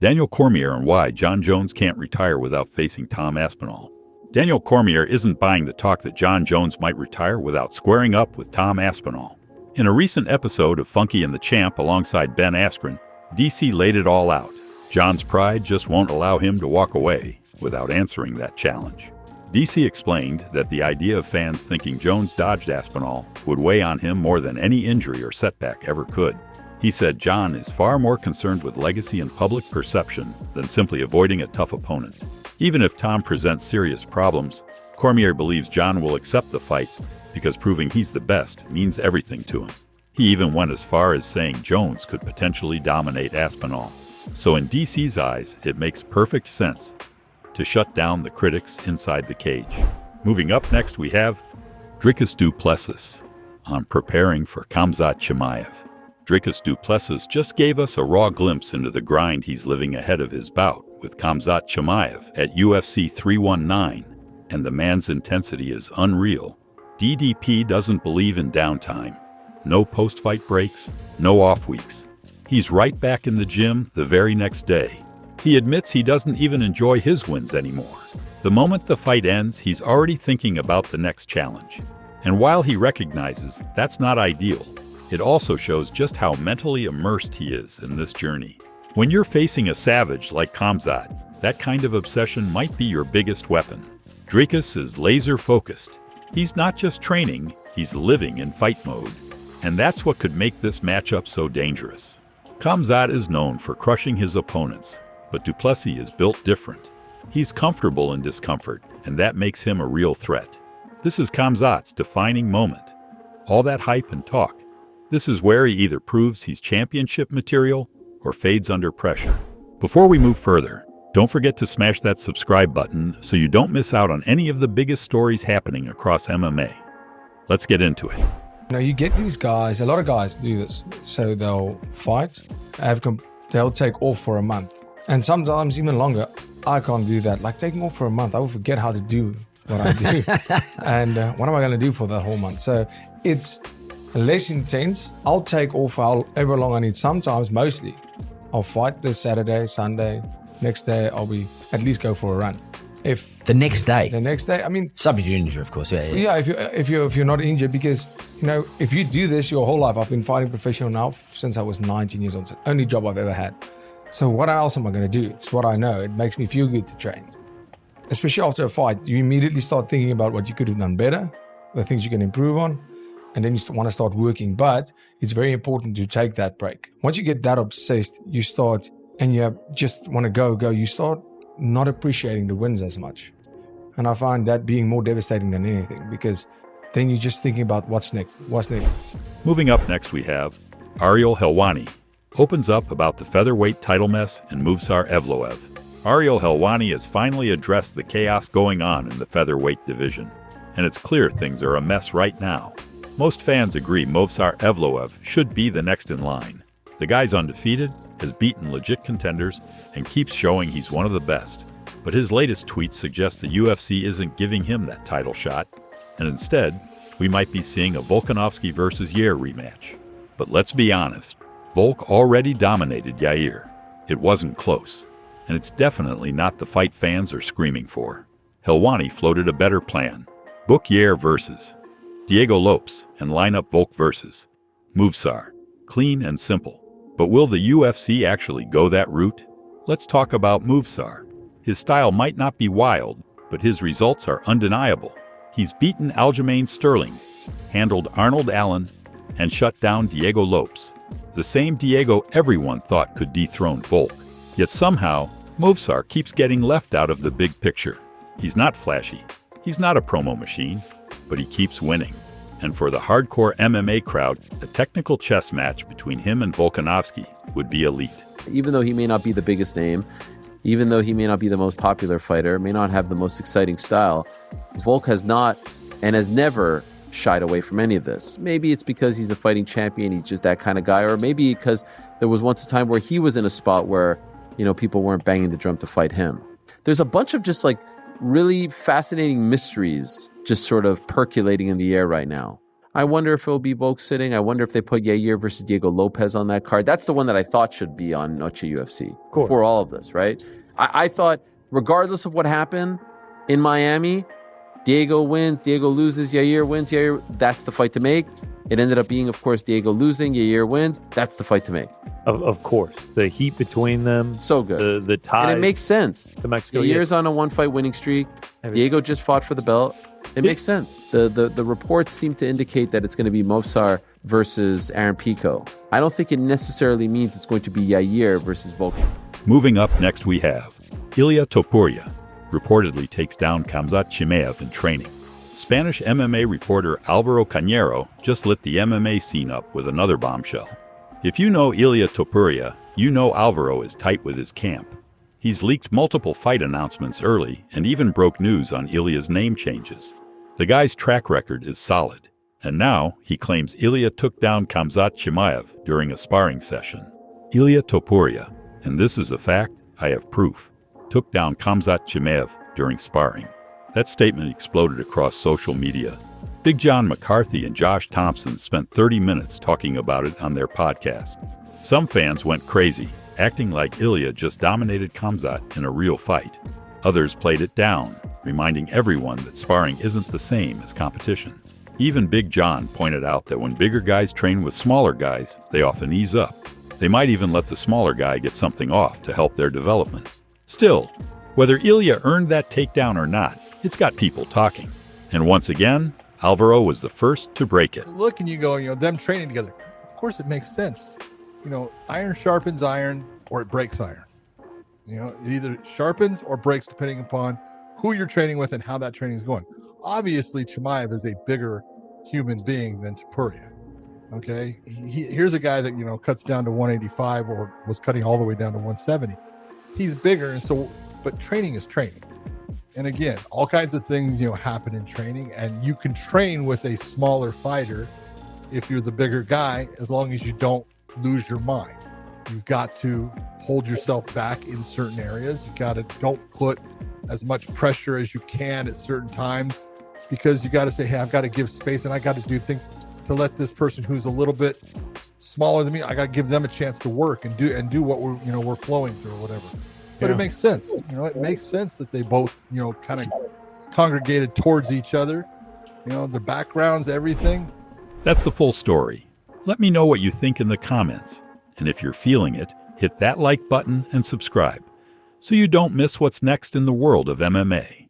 Daniel Cormier and why Jon Jones can't retire without facing Tom Aspinal. Daniel Cormier isn't buying the talk that Jon Jones might retire without squaring up with Tom Aspinal. In a recent episode of Funky and the Champ alongside Ben Askren, DC laid it all out. Jon's pride just won't allow him to walk away without answering that challenge. DC explained that the idea of fans thinking Jones dodged Aspinal would weigh on him more than any injury or setback ever could. He said Jon is far more concerned with legacy and public perception than simply avoiding a tough opponent. Even if Tom presents serious problems, Cormier believes Jon will accept the fight because proving he's the best means everything to him. He even went as far as saying Jones could potentially dominate Aspinal. So in DC's eyes, it makes perfect sense to shut down the critics inside the cage. Moving up next, we have Dricus Duplessis on preparing for Khamzat Chimaev. Dricus Duplessis just gave us a raw glimpse into the grind he's living ahead of his bout with Khamzat Chimaev at UFC 319, and the man's intensity is unreal. DDP doesn't believe in downtime. No post-fight breaks, no off weeks. He's right back in the gym the very next day. He admits he doesn't even enjoy his wins anymore. The moment the fight ends, he's already thinking about the next challenge. And while he recognizes that's not ideal, it also shows just how mentally immersed he is in this journey. When you're facing a savage like Khamzat, that kind of obsession might be your biggest weapon. Dricus is laser-focused. He's not just training, he's living in fight mode. And that's what could make this matchup so dangerous. Khamzat is known for crushing his opponents, but Duplessis is built different. He's comfortable in discomfort, and that makes him a real threat. This is Khamzat's defining moment. All that hype and talk. This is where he either proves he's championship material or fades under pressure. Before we move further, don't forget to smash that subscribe button so you don't miss out on any of the biggest stories happening across MMA. Let's get into it. You get these guys, a lot of guys do this. So they'll fight, they'll take off for a month. And sometimes even longer. I can't do that. Like taking off for a month, I will forget how to do what I do. And what am I going to do for that whole month? So it's less intense. I'll take off however long I need. Sometimes, mostly, I'll fight this Saturday, Sunday. Next day, I'll at least go for a run. If the next day, I mean, subject to injury, of course. Yeah. If you're not injured, because if you do this your whole life, I've been fighting professional now since I was 19 years old. It's the only job I've ever had. So what else am I going to do? It's what I know. It makes me feel good to train. Especially after a fight, you immediately start thinking about what you could have done better, the things you can improve on, and then you want to start working. But it's very important to take that break. Once you get that obsessed, you start, and you just want to go, you start not appreciating the wins as much. And I find that being more devastating than anything, because then you're just thinking about what's next. Moving up next, we have Ariel Helwani. Opens up about the featherweight title mess and Movsar Evloev. Ariel Helwani has finally addressed the chaos going on in the featherweight division, and it's clear things are a mess right now. Most fans agree Movsar Evloev should be the next in line. The guy's undefeated, has beaten legit contenders, and keeps showing he's one of the best. But his latest tweets suggest the UFC isn't giving him that title shot, and instead, we might be seeing a Volkanovski versus Yair rematch. But let's be honest, Volk already dominated Yair. It wasn't close, and it's definitely not the fight fans are screaming for. Helwani floated a better plan. Book Yair versus Diego Lopes and line up Volk versus Movsar. Clean and simple. But will the UFC actually go that route? Let's talk about Movsar. His style might not be wild, but his results are undeniable. He's beaten Aljamain Sterling, handled Arnold Allen, and shut down Diego Lopes. The same Diego everyone thought could dethrone Volk. Yet somehow, Movsar keeps getting left out of the big picture. He's not flashy. He's not a promo machine, but he keeps winning. And for the hardcore MMA crowd, a technical chess match between him and Volkanovski would be elite. Even though he may not be the biggest name, even though he may not be the most popular fighter, may not have the most exciting style, Volk has not and has never shied away from any of this. Maybe it's because he's a fighting champion, he's just that kind of guy, or maybe because there was once a time where he was in a spot where, people weren't banging the drum to fight him. There's a bunch of just really fascinating mysteries just sort of percolating in the air right now. I wonder if it'll be Volk sitting. I wonder if they put Yair versus Diego Lopez on that card. That's the one that I thought should be on Noche UFC before all of this, right? I thought, regardless of what happened in Miami, Diego wins, Diego loses, Yair wins, Yair, that's the fight to make. It ended up being, of course, Diego losing, Yair wins. That's the fight to make. Of course. The heat between them. So good. The tie. And it makes sense. To Mexico. Yair's on a one-fight winning streak. Diego just fought for the belt. It makes sense. The reports seem to indicate that it's going to be Movsar versus Aaron Pico. I don't think it necessarily means it's going to be Yair versus Volk. Moving up next we have Ilia Topuria, reportedly takes down Khamzat Chimaev in training. Spanish MMA reporter Alvaro Cañero just lit the MMA scene up with another bombshell. If you know Ilia Topuria, you know Alvaro is tight with his camp. He's leaked multiple fight announcements early and even broke news on Ilia's name changes. The guy's track record is solid, and now he claims Ilia took down Khamzat Chimaev during a sparring session. Ilia Topuria, and this is a fact, I have proof, took down Khamzat Chimaev during sparring. That statement exploded across social media. Big John McCarthy and Josh Thompson spent 30 minutes talking about it on their podcast. Some fans went crazy, acting like Ilia just dominated Khamzat in a real fight. Others played it down, reminding everyone that sparring isn't the same as competition. Even Big John pointed out that when bigger guys train with smaller guys, they often ease up. They might even let the smaller guy get something off to help their development. Still, whether Ilia earned that takedown or not, it's got people talking. And once again, Alvaro was the first to break it. Look and you go, them training together. Of course, it makes sense. Iron sharpens iron or it breaks iron. It either sharpens or breaks depending upon who you're training with and how that training is going. Obviously, Chimaev is a bigger human being than Topuria. Okay, here's a guy that cuts down to 185 or was cutting all the way down to 170. He's bigger, and so, but training is training. And again, all kinds of things happen in training, and you can train with a smaller fighter if you're the bigger guy, as long as you don't lose your mind. You've got to hold yourself back in certain areas. Don't put as much pressure as you can at certain times, because you got to say, hey, I've got to give space and I got to do things to let this person who's a little bit smaller than me, I got to give them a chance to work and do what we're flowing through or whatever. But it makes sense. It makes sense that they both, kind of congregated towards each other, their backgrounds, everything. That's the full story. Let me know what you think in the comments. And if you're feeling it, hit that like button and subscribe so you don't miss what's next in the world of MMA.